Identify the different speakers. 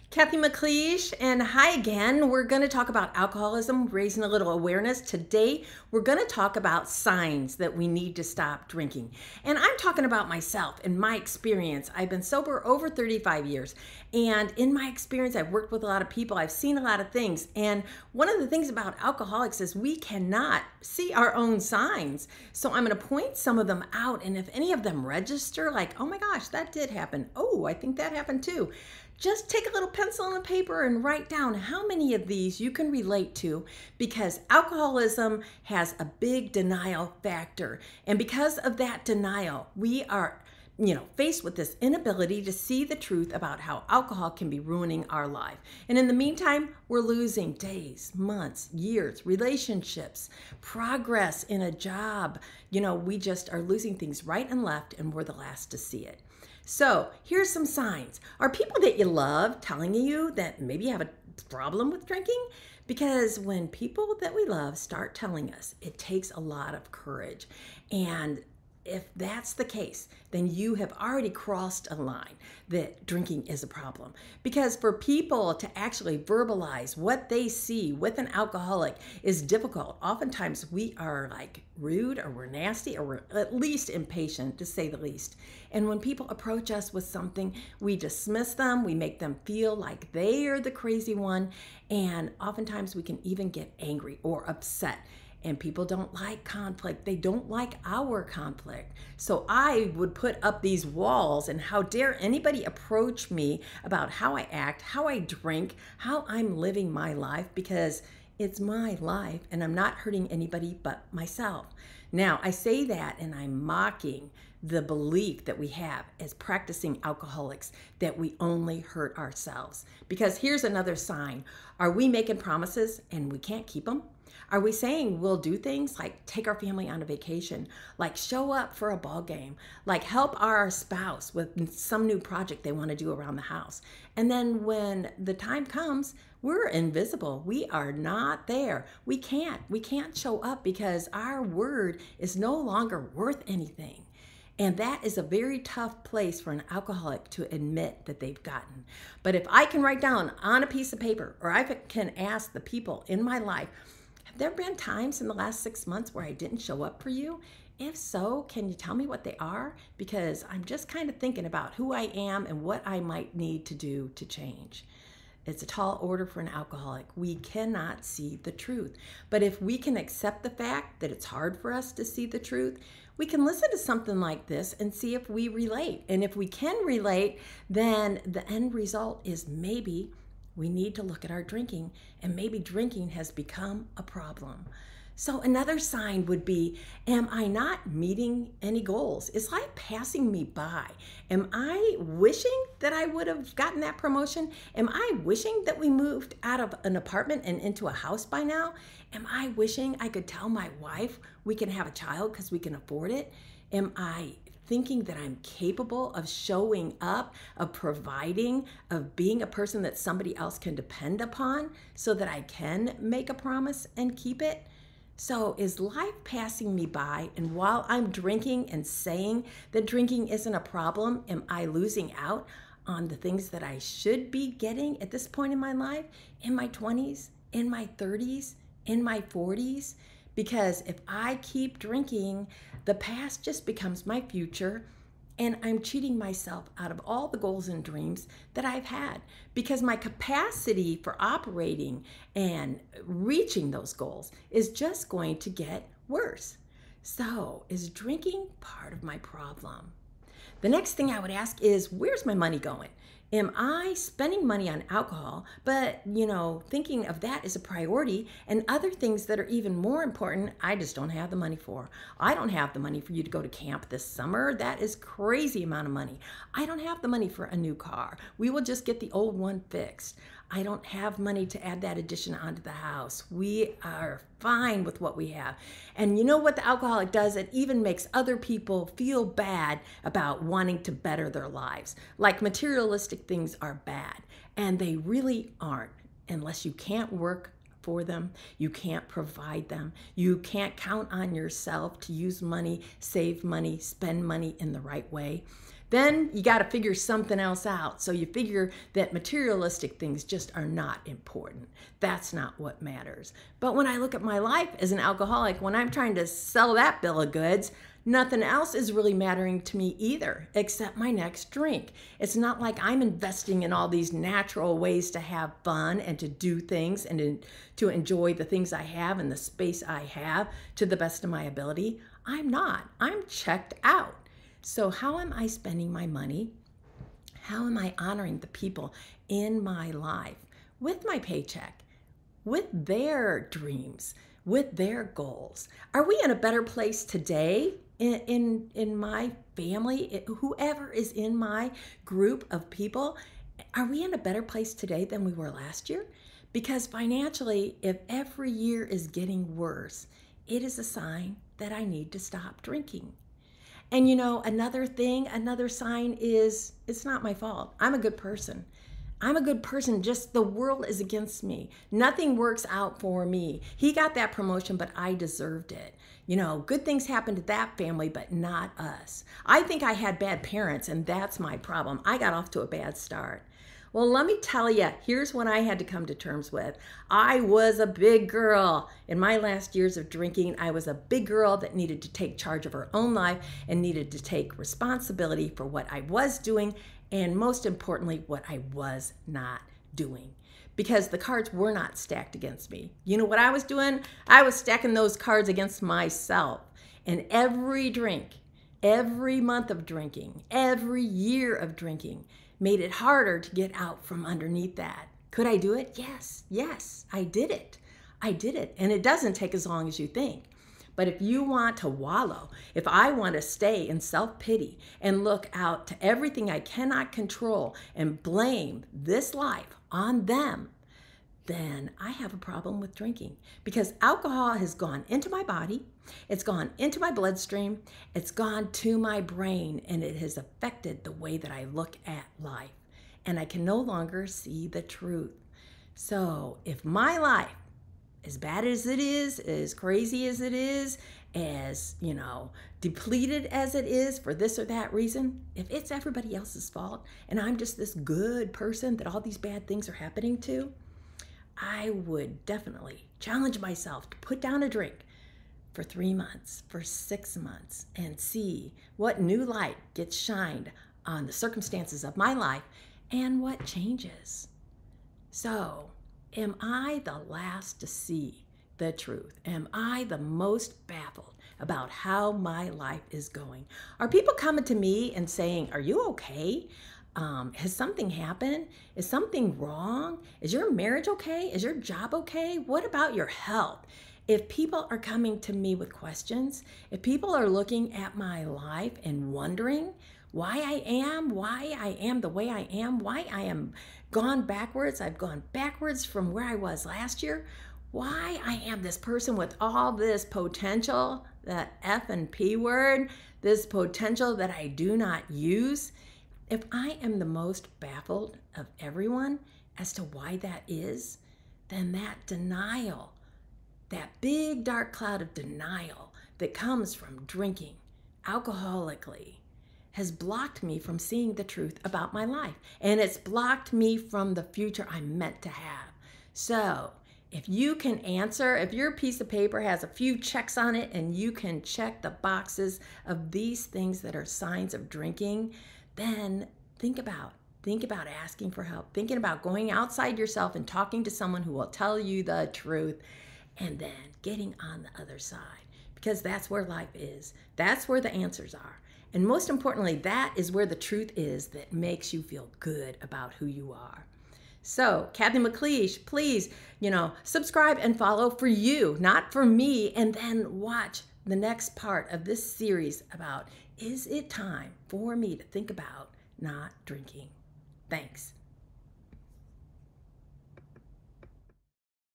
Speaker 1: Cathy McLeish, and hi again. We're going to talk about alcoholism, raising a little awareness. Today, we're going to talk about signs that we need to stop drinking. And I'm talking about myself and my experience. I've been sober over 35 years. And in my experience, I've worked with a lot of people. I've seen a lot of things. And one of the things about alcoholics is we cannot see our own signs. So I'm going to point some of them out. And if any of them register, like, oh my gosh, that did happen. Oh, I think that happened too. Just take a little pencil and a paper and write down how many of these you can relate to, because alcoholism has a big denial factor. And because of that denial, we are faced with this inability to see the truth about how alcohol can be ruining our life. And in the meantime, we're losing days, months, years, relationships, progress in a job. We just are losing things right and left, and we're the last to see it. So here's some signs. Are people that you love telling you that maybe you have a problem with drinking? Because when people that we love start telling us, it takes a lot of courage. And if that's the case, then you have already crossed a line that drinking is a problem. Because for people to actually verbalize what they see with an alcoholic is difficult. Oftentimes we are like rude, or we're nasty, or we're at least impatient, to say the least. And when people approach us with something, we dismiss them, we make them feel like they are the crazy one, and oftentimes we can even get angry or upset. And people don't like conflict. They don't like our conflict. So I would put up these walls, and how dare anybody approach me about how I act, how I drink, how I'm living my life, because it's my life and I'm not hurting anybody but myself. Now, I say that and I'm mocking the belief that we have as practicing alcoholics that we only hurt ourselves. Because here's another sign. Are we making promises and we can't keep them? Are we saying we'll do things like take our family on a vacation, like show up for a ball game, like help our spouse with some new project they want to do around the house? And then when the time comes, we're invisible. We are not there. We can't show up because our word is no longer worth anything. And that is a very tough place for an alcoholic to admit that they've gotten. But if I can write down on a piece of paper, or I can ask the people in my life, have there been times in the last 6 months where I didn't show up for you? If so, can you tell me what they are? Because I'm just kind of thinking about who I am and what I might need to do to change. It's a tall order for an alcoholic. We cannot see the truth. But if we can accept the fact that it's hard for us to see the truth, we can listen to something like this and see if we relate. And if we can relate, then the end result is maybe we need to look at our drinking, and maybe drinking has become a problem. So another sign would be, am I not meeting any goals? Is life passing me by? Am I wishing that I would have gotten that promotion? Am I wishing that we moved out of an apartment and into a house by now? Am I wishing I could tell my wife we can have a child because we can afford it? Am I thinking that I'm capable of showing up, of providing, of being a person that somebody else can depend upon so that I can make a promise and keep it? So is life passing me by? And while I'm drinking and saying that drinking isn't a problem, am I losing out on the things that I should be getting at this point in my life, in my 20s, in my 30s, in my 40s? Because if I keep drinking, the past just becomes my future, and I'm cheating myself out of all the goals and dreams that I've had, because my capacity for operating and reaching those goals is just going to get worse. So, is drinking part of my problem? The next thing I would ask is, where's my money going? Am I spending money on alcohol, but, thinking of that as a priority, and other things that are even more important, I just don't have the money for. I don't have the money for you to go to camp this summer. That is crazy amount of money. I don't have the money for a new car. We will just get the old one fixed. I don't have money to add that addition onto the house. We are fine with what we have. And you know what the alcoholic does? It even makes other people feel bad about wanting to better their lives. Like materialistic things are bad, and they really aren't, unless you can't work for them, you can't provide them, you can't count on yourself to use money, save money, spend money in the right way. Then you got to figure something else out. So you figure that materialistic things just are not important. That's not what matters. But when I look at my life as an alcoholic, when I'm trying to sell that bill of goods, nothing else is really mattering to me either, except my next drink. It's not like I'm investing in all these natural ways to have fun and to do things and to enjoy the things I have and the space I have to the best of my ability. I'm not. I'm checked out. So how am I spending my money? How am I honoring the people in my life with my paycheck, with their dreams, with their goals? Are we in a better place today in my family, whoever is in my group of people? Are we in a better place today than we were last year? Because financially, if every year is getting worse, it is a sign that I need to stop drinking. And you know, another sign is it's not my fault. I'm a good person. I'm a good person, just the world is against me. Nothing works out for me. He got that promotion, but I deserved it. You know, good things happened to that family, but not us. I think I had bad parents, and that's my problem. I got off to a bad start. Well, let me tell you, here's what I had to come to terms with. I was a big girl. In my last years of drinking, I was a big girl that needed to take charge of her own life and needed to take responsibility for what I was doing and, most importantly, what I was not doing. Because the cards were not stacked against me. You know what I was doing? I was stacking those cards against myself. And every drink, every month of drinking, every year of drinking made it harder to get out from underneath that. Could I do it? Yes, I did it. And it doesn't take as long as you think. But if you want to wallow, if I want to stay in self-pity and look out to everything I cannot control and blame this life on them, then I have a problem with drinking, because alcohol has gone into my body, it's gone into my bloodstream, it's gone to my brain, and it has affected the way that I look at life. And I can no longer see the truth. So if my life, as bad as it is, as crazy as it is, as, you know, depleted as it is for this or that reason, if it's everybody else's fault and I'm just this good person that all these bad things are happening to, I would definitely challenge myself to put down a drink for 3 months, for 6 months, and see what new light gets shined on the circumstances of my life and what changes. So, am I the last to see the truth? Am I the most baffled about how my life is going? Are people coming to me and saying, "Are you okay? Has something happened? Is something wrong? Is your marriage okay? Is your job okay? What about your health?" If people are coming to me with questions, if people are looking at my life and wondering why I am the way I am, why I am gone backwards, I've gone backwards from where I was last year, why I am this person with all this potential, that F and P word, this potential that I do not use. If I am the most baffled of everyone as to why that is, then that denial, that big dark cloud of denial that comes from drinking alcoholically, has blocked me from seeing the truth about my life. And it's blocked me from the future I'm meant to have. So if you can answer, if your piece of paper has a few checks on it and you can check the boxes of these things that are signs of drinking, then think about asking for help, thinking about going outside yourself and talking to someone who will tell you the truth, and then getting on the other side, because that's where life is. That's where the answers are. And most importantly, that is where the truth is that makes you feel good about who you are. So, Cathy McLeish, please, subscribe and follow for you, not for me, and then watch the next part of this series about, is it time for me to think about not drinking? Thanks.